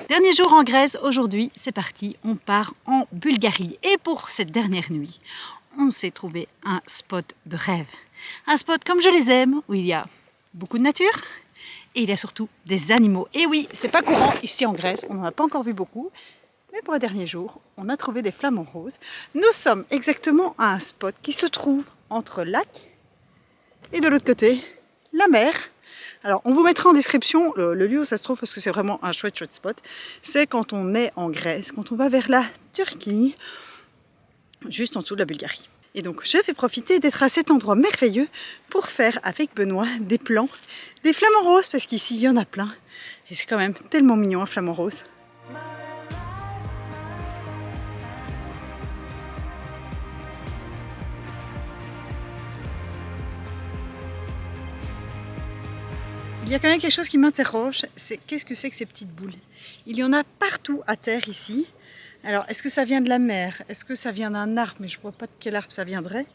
Dernier jour en Grèce, aujourd'hui c'est parti, on part en Bulgarie. Et pour cette dernière nuit, on s'est trouvé un spot de rêve. Un spot comme je les aime, où il y a beaucoup de nature et il y a surtout des animaux. Et oui, c'est pas courant ici en Grèce, on n'en a pas encore vu beaucoup. Mais pour le dernier jour, on a trouvé des flamants roses. Nous sommes exactement à un spot qui se trouve entre le lac et de l'autre côté, la mer. Alors, on vous mettra en description le lieu où ça se trouve parce que c'est vraiment un chouette spot. C'est quand on est en Grèce, quand on va vers la Turquie, juste en dessous de la Bulgarie. Et donc, je vais profiter d'être à cet endroit merveilleux pour faire avec Benoît des plans, des flamants roses, parce qu'ici, il y en a plein. Et c'est quand même tellement mignon, un flamant rose. Il y a quand même quelque chose qui m'interroge, c'est qu'est-ce que c'est que ces petites boules? Il y en a partout à terre ici. Alors, est-ce que ça vient de la mer? Est-ce que ça vient d'un arbre? Mais je ne vois pas de quel arbre ça viendrait.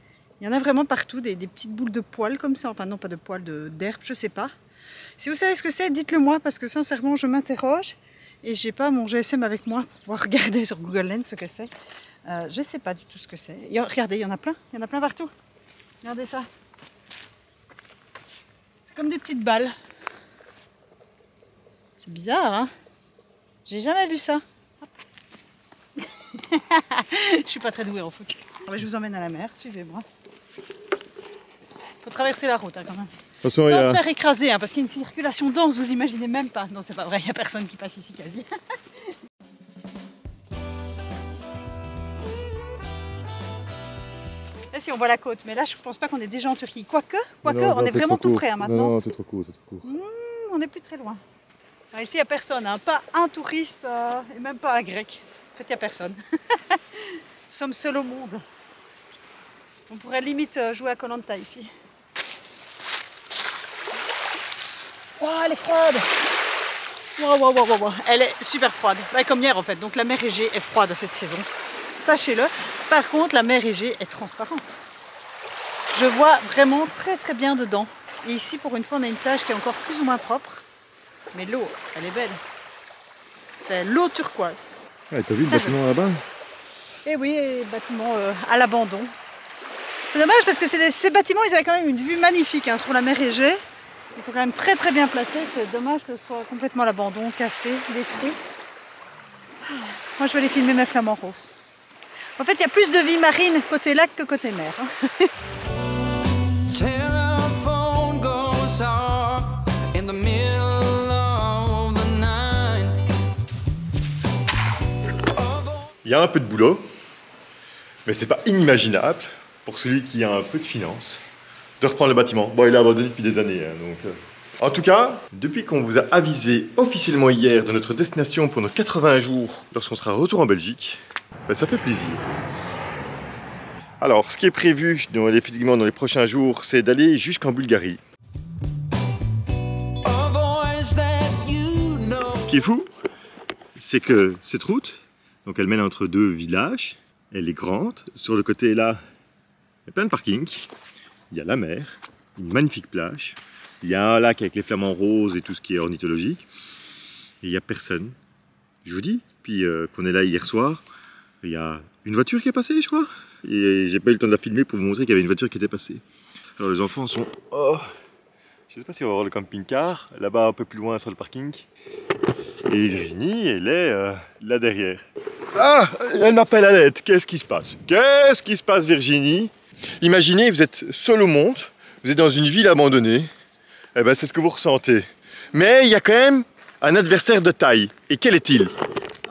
Il y en a vraiment partout, des petites boules de poils comme ça. Enfin non, pas de poils, d'herbe, je ne sais pas. Si vous savez ce que c'est, dites-le moi, parce que sincèrement, je m'interroge. Et j'ai pas mon GSM avec moi pour pouvoir regarder sur Google Lens ce que c'est. Je ne sais pas du tout ce que c'est. Regardez, il y en a plein partout. Regardez ça. C'est comme des petites balles. C'est bizarre, hein? J'ai jamais vu ça. Je suis pas très douée en foot. Je vous emmène à la mer, suivez-moi. Faut traverser la route hein, quand même. Attention, sans se faire écraser, hein, parce qu'il y a une circulation dense, vous imaginez même pas. Non, c'est pas vrai, il n'y a personne qui passe ici quasi. Là, si on voit la côte, mais là, je pense pas qu'on est déjà en Turquie. Quoique, on est vraiment tout près hein, maintenant. Non, c'est trop court, c'est trop court. On n'est plus très loin. Alors ici, il n'y a personne, hein. Pas un touriste et même pas un grec. En fait, il n'y a personne. Nous sommes seuls au monde. On pourrait limite jouer à Koh Lanta ici. Oh, elle est froide! Wow. Elle est super froide. Bah, comme hier en fait. Donc la mer Égée est froide cette saison. Sachez-le. Par contre, la mer Égée est transparente. Je vois vraiment très bien dedans. Et ici, pour une fois, on a une plage qui est encore plus ou moins propre. Mais l'eau, elle est belle. C'est l'eau turquoise. Ah, t'as vu le bâtiment là-bas? Eh oui, le bâtiment à l'abandon. C'est dommage parce que ces bâtiments, ils avaient quand même une vue magnifique hein, sur la mer Égée. Ils sont quand même très bien placés. C'est dommage que ce soit complètement à l'abandon, cassé, détruit. Moi, je vais aller filmer mes flamants roses. En fait, il y a plus de vie marine côté lac que côté mer. Hein. Il y a un peu de boulot, mais c'est pas inimaginable pour celui qui a un peu de finance de reprendre le bâtiment. Bon, il est abandonné depuis des années, hein, donc. En tout cas, depuis qu'on vous a avisé officiellement hier de notre destination pour nos 80 jours, lorsqu'on sera retour en Belgique, ben, ça fait plaisir. Alors, ce qui est prévu effectivement dans les prochains jours, c'est d'aller jusqu'en Bulgarie. Ce qui est fou, c'est que cette route, donc elle mène entre deux villages, elle est grande. Sur le côté là, il y a plein de parkings, il y a la mer, une magnifique plage, il y a un lac avec les flamants roses et tout ce qui est ornithologique, et il n'y a personne. Je vous dis, puis qu'on est là hier soir, il y a une voiture qui est passée, je crois, et j'ai pas eu le temps de la filmer pour vous montrer qu'il y avait une voiture qui était passée. Alors les enfants sont... Oh, je sais pas si on va voir le camping-car, là-bas un peu plus loin sur le parking. Et Virginie, elle est là derrière. Ah, elle m'appelle à l'aide. Qu'est-ce qui se passe? Qu'est-ce qui se passe, Virginie? Imaginez, vous êtes seul au monde, vous êtes dans une ville abandonnée. Eh ben, c'est ce que vous ressentez. Mais il y a quand même un adversaire de taille. Et quel est-il?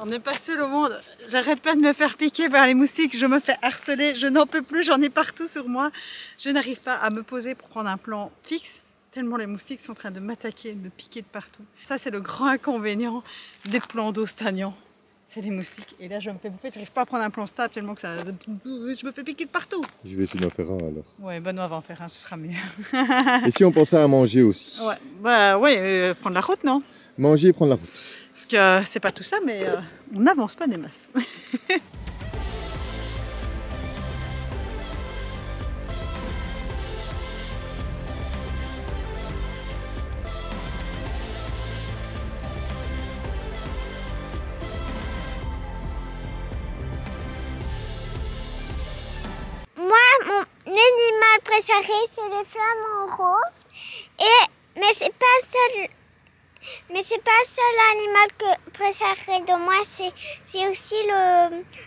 On n'est pas seul au monde. J'arrête pas de me faire piquer par les moustiques. Je me fais harceler. Je n'en peux plus. J'en ai partout sur moi. Je n'arrive pas à me poser pour prendre un plan fixe. Tellement les moustiques sont en train de m'attaquer, de me piquer de partout. Ça, c'est le grand inconvénient des plans d'eau stagnants. C'est les moustiques. Et là, je me fais bouffer. Je n'arrive pas à prendre un plan stable tellement que ça... Je me fais piquer de partout. Je vais essayer d'en faire un alors. Ouais, Benoît va en faire un, ce sera mieux. Et si on pensait à manger aussi? Ouais, bah ouais, prendre la route, non? Manger et prendre la route. Parce que c'est pas tout ça, mais on n'avance pas des masses. animal préféré, c'est les flamants roses. Mais c'est pas le seul. Mais c'est pas le seul animal que préféré de moi, c'est aussi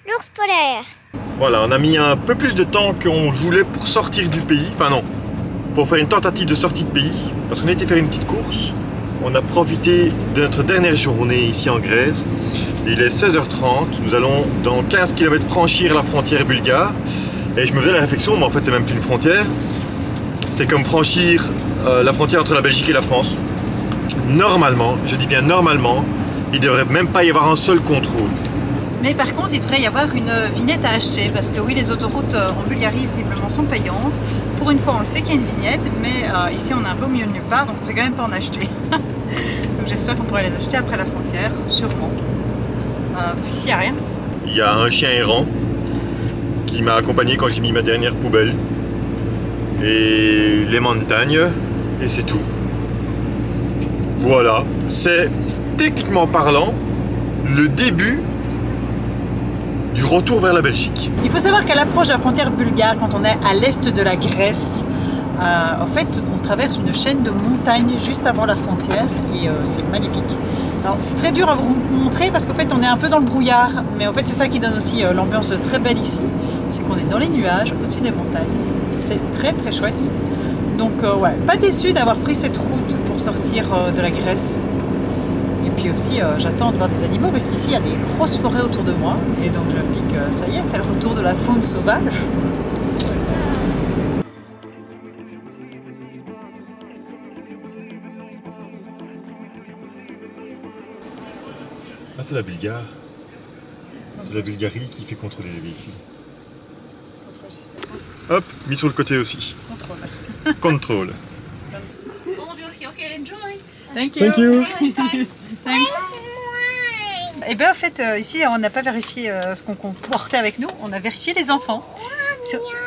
l'ours polaire. Voilà, on a mis un peu plus de temps qu'on voulait pour sortir du pays. Enfin non, pour faire une tentative de sortie de pays. Parce qu'on a été faire une petite course. On a profité de notre dernière journée ici en Grèce. Il est 16h30. Nous allons dans 15 km franchir la frontière bulgare. Et je me faisais la réflexion, mais en fait c'est même plus une frontière. C'est comme franchir la frontière entre la Belgique et la France. Normalement, je dis bien normalement, il ne devrait même pas y avoir un seul contrôle. Mais par contre, il devrait y avoir une vignette à acheter parce que oui, les autoroutes en Bulgarie visiblement sont payantes. Pour une fois, on le sait qu'il y a une vignette, mais ici on est un peu au milieu de nulle part, donc on ne sait quand même pas en acheter. Donc j'espère qu'on pourrait les acheter après la frontière, sûrement. Parce qu'ici il n'y a rien. Il y a un chien errant qui m'a accompagné quand j'ai mis ma dernière poubelle. Et les montagnes, et c'est tout. Voilà, c'est techniquement parlant le début du retour vers la Belgique. Il faut savoir qu'à l'approche de la frontière bulgare, quand on est à l'est de la Grèce, en fait, on traverse une chaîne de montagnes juste avant la frontière et c'est magnifique. Alors, c'est très dur à vous montrer parce qu'en fait, on est un peu dans le brouillard, mais en fait, c'est ça qui donne aussi l'ambiance très belle ici. C'est qu'on est dans les nuages, au-dessus des montagnes. C'est très très chouette. Donc, ouais, pas déçu d'avoir pris cette route pour sortir de la Grèce. Et puis aussi, j'attends de voir des animaux parce qu'ici, il y a des grosses forêts autour de moi. Et donc, je me pique, ça y est, c'est le retour de la faune sauvage. Ah, c'est la Bulgare. C'est la Bulgarie qui fait contrôler les véhicules. Hop, mis sur le côté aussi. Contrôle. Contrôle. Thank you. Thank you. Thanks. Et bien en fait, ici, on n'a pas vérifié ce qu'on portait avec nous. On a vérifié les enfants.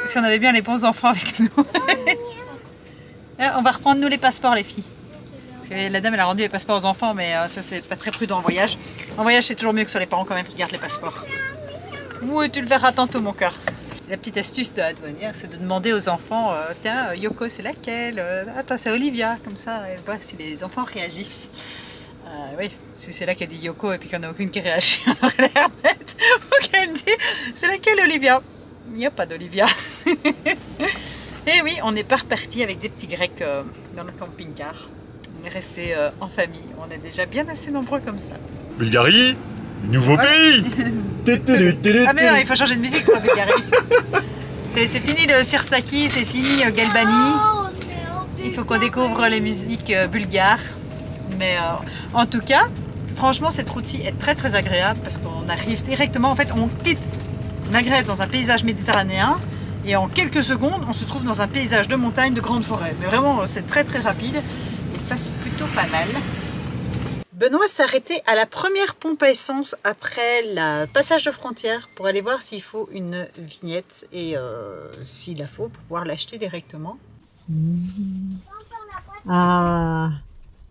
Si on avait bien les bons enfants avec nous. On va reprendre nous les passeports, les filles. La dame elle a rendu les passeports aux enfants, mais ça c'est pas très prudent en voyage. En voyage c'est toujours mieux que ce soit les parents quand même qui gardent les passeports. Oui, tu le verras tantôt mon cœur. La petite astuce de la douanière, c'est de demander aux enfants, tiens Yoko c'est laquelle, attends c'est Olivia, comme ça elle voit si les enfants réagissent. Oui, si c'est là qu'elle dit Yoko et puis qu'il n'y en a aucune qui réagit, on aurait l'air bête. Ou qu'elle dit, c'est laquelle Olivia? Il n'y a pas d'Olivia. Et oui, on n'est pas reparti avec des petits Grecs dans le camping-car. On est resté en famille, on est déjà bien assez nombreux comme ça. Bulgarie, nouveau pays. Ah mais non, il faut changer de musique pour Bulgarie. C'est fini le Sirtaki, c'est fini Galbani. Il faut qu'on découvre les musiques bulgares. Mais en tout cas, franchement cette route-ci est très très agréable parce qu'on arrive directement, en fait on quitte la Grèce dans un paysage méditerranéen et en quelques secondes on se trouve dans un paysage de montagne, de grandes forêts. Mais vraiment c'est très très rapide. Et ça, c'est plutôt pas mal. Benoît s'est arrêté à la première pompe à essence après le passage de frontière pour aller voir s'il faut une vignette et s'il la faut pour pouvoir l'acheter directement. Ah,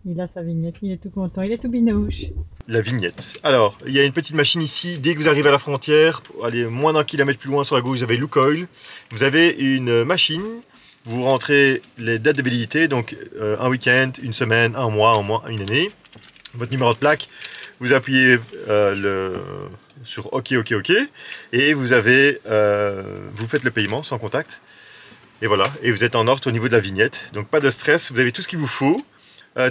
il a sa vignette, il est tout content, il est tout binouche. La vignette. Alors, il y a une petite machine ici. Dès que vous arrivez à la frontière, pour aller moins d'un kilomètre plus loin sur la gauche, vous avez Lukoil. Vous avez une machine. Vous rentrez les dates de validité, donc un week-end, une semaine, un mois, une année. Votre numéro de plaque, vous appuyez sur OK, OK, OK, et vous faites le paiement sans contact. Et voilà, et vous êtes en ordre au niveau de la vignette. Donc pas de stress, vous avez tout ce qu'il vous faut.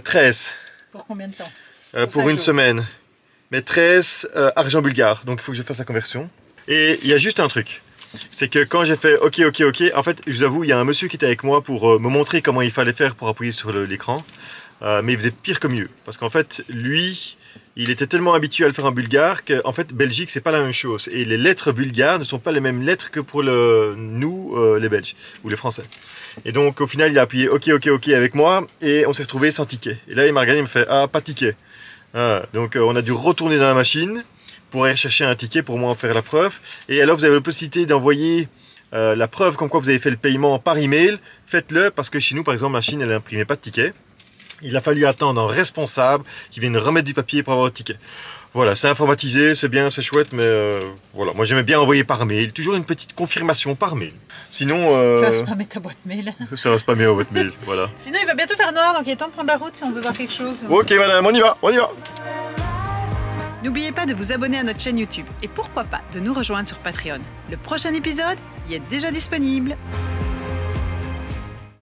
13. Pour combien de temps? Pour une semaine. Mais 13 argent bulgare, donc il faut que je fasse la conversion. Et il y a juste un truc. C'est que quand j'ai fait OK, OK, OK, en fait, je vous avoue, il y a un monsieur qui était avec moi pour me montrer comment il fallait faire pour appuyer sur l'écran. Mais il faisait pire que mieux. Parce qu'en fait, lui, il était tellement habitué à le faire en bulgare qu'en fait, Belgique, c'est pas la même chose. Et les lettres bulgares ne sont pas les mêmes lettres que pour nous, les Belges, ou les Français. Et donc, au final, il a appuyé OK, OK, OK avec moi, et on s'est retrouvé sans ticket. Et là, il m'a regardé, il me fait, ah, pas de ticket. Donc, on a dû retourner dans la machine pour aller chercher un ticket pour moi en faire la preuve. Et alors vous avez la possibilité d'envoyer la preuve comme quoi vous avez fait le paiement par email. Faites-le parce que chez nous par exemple la machine elle n'imprimait pas de ticket. Il a fallu attendre un responsable qui vienne remettre du papier pour avoir le ticket. Voilà, c'est informatisé, c'est bien, c'est chouette, mais voilà, moi j'aimais bien envoyer par mail, toujours une petite confirmation par mail. Sinon... Ça va spammer ta boîte mail. Ça va spammer ma boîte mail, voilà. Sinon il va bientôt faire noir, donc il est temps de prendre la route si on veut voir quelque chose. Ok madame, on y va, on y va. N'oubliez pas de vous abonner à notre chaîne YouTube et pourquoi pas de nous rejoindre sur Patreon. Le prochain épisode y est déjà disponible.